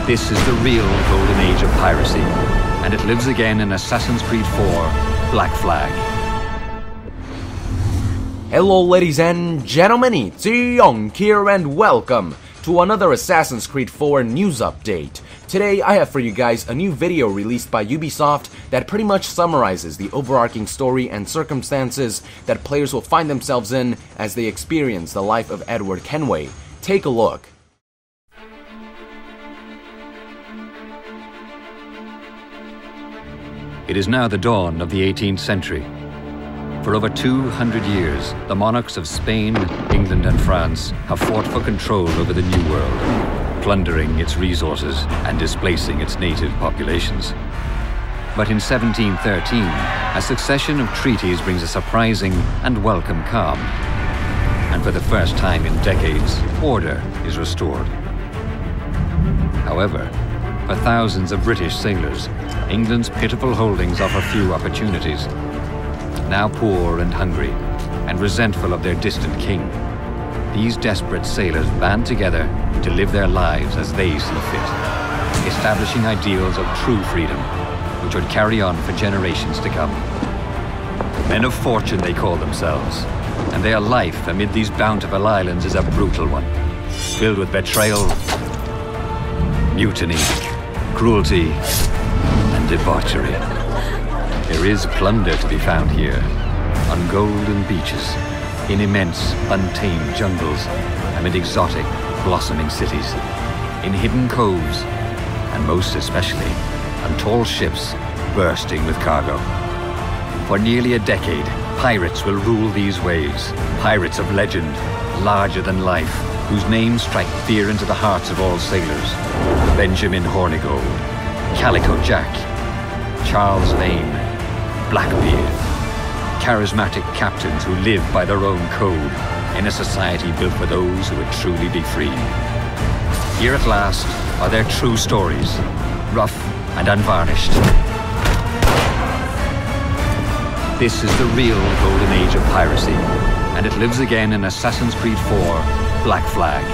This is the real golden age of piracy, and it lives again in Assassin's Creed 4 Black Flag. Hello ladies and gentlemen, it's Young here and welcome to another Assassin's Creed 4 news update. Today I have for you guys a new video released by Ubisoft that pretty much summarizes the overarching story and circumstances that players will find themselves in as they experience the life of Edward Kenway. Take a look. It is now the dawn of the 18th century. For over 200 years, the monarchs of Spain, England and France have fought for control over the New World, plundering its resources and displacing its native populations. But in 1713, a succession of treaties brings a surprising and welcome calm. And for the first time in decades, order is restored. However, for thousands of British sailors, England's pitiful holdings offer few opportunities. Now poor and hungry, and resentful of their distant king, these desperate sailors band together to live their lives as they see fit, establishing ideals of true freedom, which would carry on for generations to come. Men of fortune they call themselves, and their life amid these bountiful islands is a brutal one, filled with betrayal, mutiny, cruelty, and debauchery. There is plunder to be found here, on golden beaches, in immense, untamed jungles, amid exotic, blossoming cities, in hidden coves, and most especially, on tall ships bursting with cargo. For nearly a decade, pirates will rule these waves, pirates of legend, larger than life, whose names strike fear into the hearts of all sailors. Benjamin Hornigold, Calico Jack, Charles Vane, Blackbeard, charismatic captains who live by their own code in a society built for those who would truly be free. Here at last are their true stories, rough and unvarnished. This is the real golden age of piracy, and it lives again in Assassin's Creed 4 Black Flag.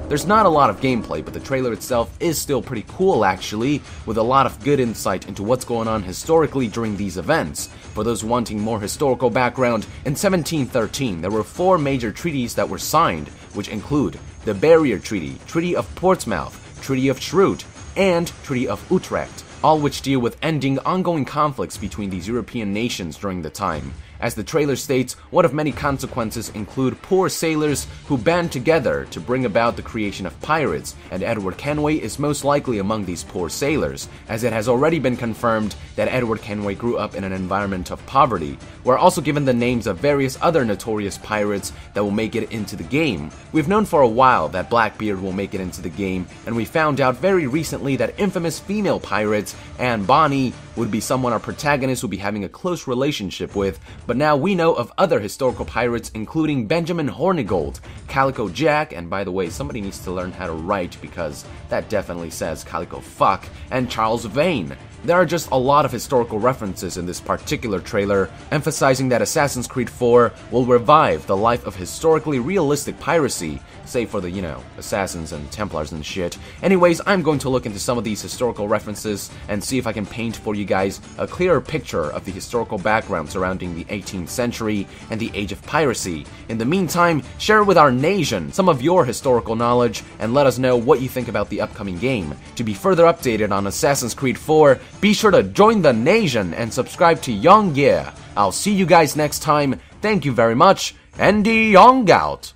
There's not a lot of gameplay, but the trailer itself is still pretty cool actually, with a lot of good insight into what's going on historically during these events. For those wanting more historical background, in 1713 there were 4 major treaties that were signed, which include the Barrier Treaty, Treaty of Portsmouth, Treaty of Shrewd, and Treaty of Utrecht, all which deal with ending ongoing conflicts between these European nations during the time. As the trailer states, one of many consequences include poor sailors who band together to bring about the creation of pirates, and Edward Kenway is most likely among these poor sailors, as it has already been confirmed that Edward Kenway grew up in an environment of poverty. We're also given the names of various other notorious pirates that will make it into the game. We've known for a while that Blackbeard will make it into the game, and we found out very recently that infamous female pirate Anne Bonny would be someone our protagonist would be having a close relationship with, but now we know of other historical pirates including Benjamin Hornigold, Calico Jack, and by the way, somebody needs to learn how to write because that definitely says Calico Fuck, and Charles Vane. There are just a lot of historical references in this particular trailer, emphasizing that Assassin's Creed 4 will revive the life of historically realistic piracy, save for the, assassins and Templars and shit. Anyways, I'm going to look into some of these historical references and see if I can paint for you guys a clearer picture of the historical background surrounding the 18th century and the age of piracy. In the meantime, share with our nation some of your historical knowledge and let us know what you think about the upcoming game. To be further updated on Assassin's Creed 4, be sure to join the nation and subscribe to Young Yeah. I'll see you guys next time. Thank you very much, and Young out.